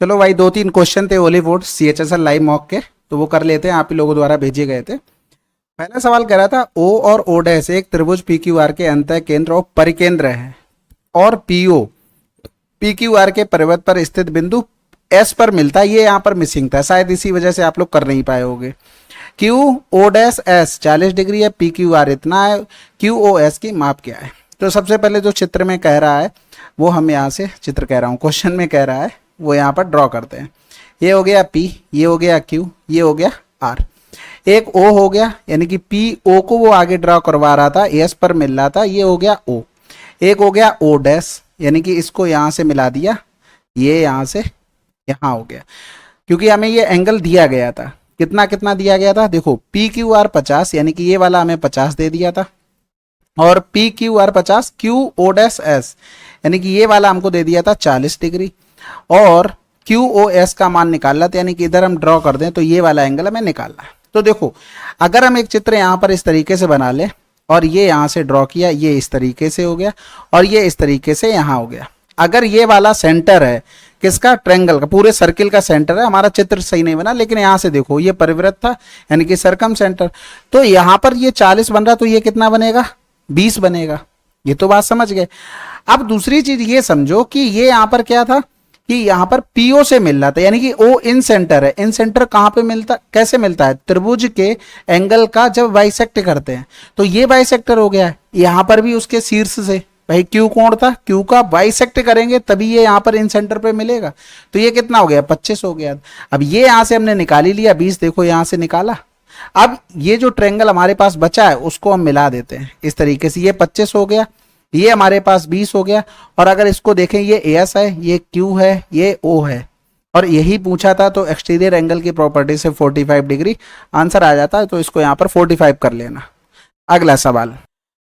चलो भाई, 2-3 क्वेश्चन थे ओलीवुड CHSL लाइव मॉक के, तो वो कर लेते हैं, आप ही लोगों द्वारा भेजे गए थे। पहला सवाल कह रहा था O और O डैश एक त्रिभुज PQR के अंतः केंद्र और परिकेंद्र है, और PO PQR के परिवृत्त पर स्थित बिंदु S पर मिलता है। ये यहाँ पर मिसिंग था, शायद इसी वजह से आप लोग कर नहीं पाए होंगे। QO डैश S 40 डिग्री है, PQR इतना है, QOS की माप क्या है? तो सबसे पहले जो चित्र में कह रहा है वो हम यहाँ से चित्र कह रहा हूँ, क्वेश्चन में कह रहा है वो यहाँ पर ड्रॉ करते हैं। ये हो गया P, ये हो गया Q, ये हो गया R, एक O हो गया, यानी कि PO को वो आगे ड्रॉ करवा रहा था, S पर मिल रहा था, ये हो गया O। एक हो गया O डैश, यानी कि इसको यहाँ से मिला दिया, ये यहाँ से यहाँ हो गया, क्योंकि हमें ये एंगल दिया गया था। कितना कितना दिया गया था? देखो PQR 50, यानी कि ये वाला हमें 50 दे दिया था, और PQR 50, QO डैश S यानी कि ये वाला हमको दे दिया था 40 डिग्री, और QOS का मान निकालना था, यानी कि इधर हम ड्रॉ कर दें तो ये वाला एंगल हमें निकालना है। तो देखो, अगर हम एक चित्र यहाँ पर इस तरीके से बना ले, और ये यहाँ से ड्रॉ किया, ये इस तरीके से हो गया, और ये इस तरीके से यहाँ हो गया। अगर ये वाला सेंटर है किसका? ट्रायंगल का, पूरे सर्किल का सेंटर है। हमारा चित्र सही नहीं बना, लेकिन यहाँ से देखो ये परिवृत्त था, यानी कि सरकम सेंटर। तो यहाँ पर ये 40 बन रहा, तो ये कितना बनेगा? 20 बनेगा। ये तो बात समझ गए। अब दूसरी चीज ये समझो कि ये यहाँ पर क्या था कि यहाँ पर PO से मिल रहा था, यानी कि O इन सेंटर है। इन सेंटर कहाँ पे मिलता, कैसे मिलता है? त्रिभुज के एंगल का जब बाइसेक्ट करते हैं, तो ये बाइसेक्टर हो गया है। यहाँ पर भी उसके शीर्ष से भाई Q कोण था, Q का बाइसेक्ट करेंगे तभी ये यहाँ पर इन सेंटर पे मिलेगा। तो ये कितना हो गया? 25 हो गया। अब ये यहाँ से हमने निकाल ही लिया 20, देखो यहाँ से निकाला। अब ये जो ट्रायंगल हमारे पास बचा है उसको हम मिला देते हैं इस तरीके से, ये 25 हो गया, ये हमारे पास 20 हो गया। और अगर इसको देखें, ये AS है, ये Q है, ये O है, और यही पूछा था, तो एक्सटीरियर एंगल की प्रॉपर्टी से 45 डिग्री आंसर आ जाता है। तो इसको यहाँ पर 45 कर लेना। अगला सवाल,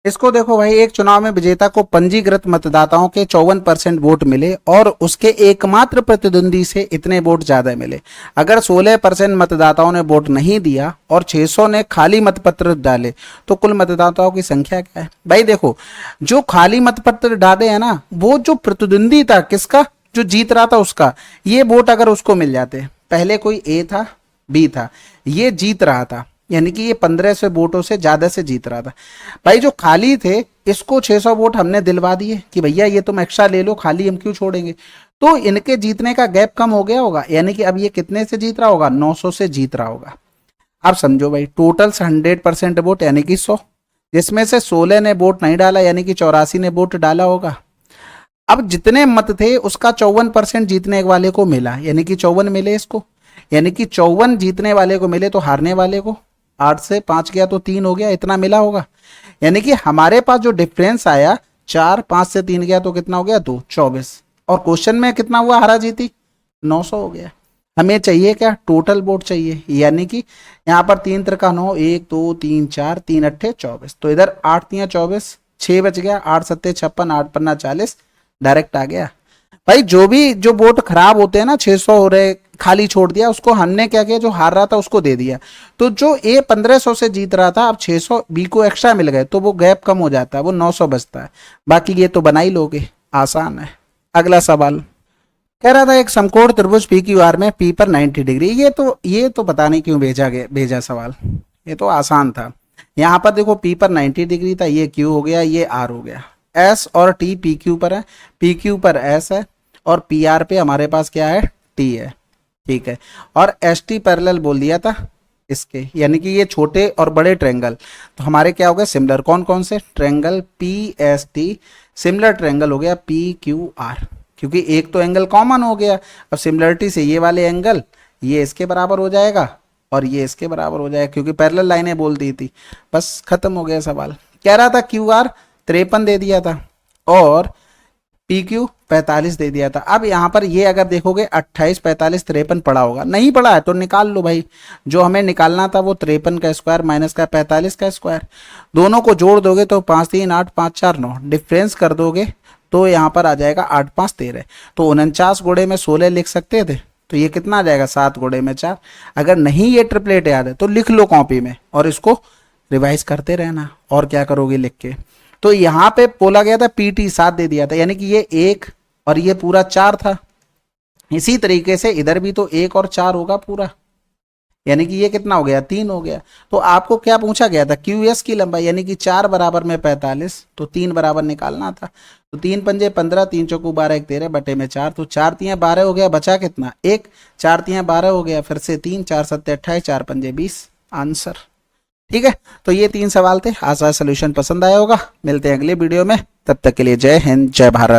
इसको देखो भाई, एक चुनाव में विजेता को पंजीकृत मतदाताओं के 54% वोट मिले और उसके एकमात्र प्रतिद्वंदी से इतने वोट ज्यादा मिले। अगर 16% मतदाताओं ने वोट नहीं दिया और 600 ने खाली मतपत्र डाले, तो कुल मतदाताओं की संख्या क्या है? भाई देखो, जो खाली मतपत्र डाले हैं ना, वो जो प्रतिद्वंदी था किसका, जो जीत रहा था उसका, ये वोट अगर उसको मिल जाते, पहले कोई A था, B था, ये जीत रहा था, यानी कि ये 1500 वोटों से ज्यादा से जीत रहा था। भाई जो खाली थे, इसको 600 वोट हमने दिलवा दिए कि भैया ये तुम एक्स्ट्रा ले लो, खाली हम क्यों छोड़ेंगे। तो इनके जीतने का गैप कम हो गया होगा, यानी कि अब ये कितने से जीत रहा होगा? 900 से जीत रहा होगा। अब समझो भाई, टोटल 100% वोट यानी कि 100, जिसमें से 16 ने वोट नहीं डाला, यानी कि 84 ने वोट डाला होगा। अब जितने मत थे उसका 54% जीतने वाले को मिला, यानी कि 54 मिले इसको, यानी कि 54 जीतने वाले को मिले, तो हारने वाले को 8 से 5 गया तो 3 हो गया, इतना मिला होगा। यानी कि हमारे पास जो डिफरेंस आया 4, 5 से 3 गया तो कितना हो गया? 2, 24। और क्वेश्चन में कितना हुआ? हारा जीती 900 हो गया। हमें चाहिए क्या? टोटल वोट चाहिए, यानी कि यहाँ पर 3 त्रिका 9, 1 2 3 4, 3 अट्ठे 24, तो इधर 8 तिया 24, 6 बच गया, 8 सत्ते 56, 8 पन्ना 40, डायरेक्ट आ गया। भाई जो वोट खराब होते हैं ना, 600 हो रहे, खाली छोड़ दिया, उसको हमने क्या किया, जो हार रहा था उसको दे दिया। तो जो A 1500 से जीत रहा था, अब 600 B को एक्स्ट्रा मिल गए, तो वो गैप कम हो जाता है, वो 900 बचता है। बाकी ये तो बना ही लोगे, आसान है। अगला सवाल कह रहा था, एक समकोण त्रिभुज PQR में P पर 90 डिग्री। ये तो पता नहीं क्यों भेजा सवाल, ये तो आसान था। यहाँ पर देखो P पर 90 डिग्री था, ये Q हो गया, ये R हो गया। S और T PQ पर है, PQ पर S है, और PR पे हमारे पास क्या है? T है, ठीक है। और ST पैरेलल बोल दिया था इसके, यानी कि ये छोटे और बड़े ट्रायंगल, तो हमारे क्या हो गए? सिमिलर। कौन कौन से ट्रायंगल? PST सिमिलर ट्रायंगल हो गया PQR, क्योंकि एक तो एंगल कॉमन हो गया। अब सिमिलरिटी से ये वाले एंगल ये इसके बराबर हो जाएगा और ये इसके बराबर हो जाएगा, क्योंकि पैरेलल लाइनें बोल दी थी। बस खत्म हो गया सवाल। कह रहा था QR 53 दे दिया था और PQ 45 दे दिया था। अब यहाँ पर ये अगर देखोगे 28, 45, 53 पड़ा होगा, नहीं पड़ा है तो निकाल लो भाई। जो हमें निकालना था वो 53 का स्क्वायर माइनस का 45 का स्क्वायर, दोनों को जोड़ दोगे तो 5 3 8 5 4 9, डिफरेंस कर दोगे तो यहाँ पर आ जाएगा 8 5 13। तो 49 गुणे में 16 लिख सकते थे, तो ये कितना आ जाएगा? 7 गुणे में 4। अगर नहीं ये ट्रिपलेट याद है तो लिख लो कॉपी में और इसको रिवाइज करते रहना, और क्या करोगे लिख के। तो यहाँ पे बोला गया था PT 7 दे दिया था, यानी कि ये 1 और ये पूरा 4 था, इसी तरीके से इधर भी तो 1 और 4 होगा पूरा, यानी कि ये कितना हो गया, 3 हो गया। तो आपको क्या पूछा गया था, QS की लंबाई, यानी कि 4 बराबर में 45, तो 3 बराबर निकालना था। तो 3 पंजे 15, 3 चौकू 12, 1 13 बटे में 4, तो 4 तियां 12 हो गया, बचा कितना 1, 4 तियां 12 हो गया, फिर से 3, 4 सत्ते 28, 4 पंजे 20, आंसर। ठीक है, तो ये 3 सवाल थे। आशा सोल्यूशन पसंद आया होगा। मिलते हैं अगले वीडियो में, तब तक के लिए जय हिंद, जय भारत।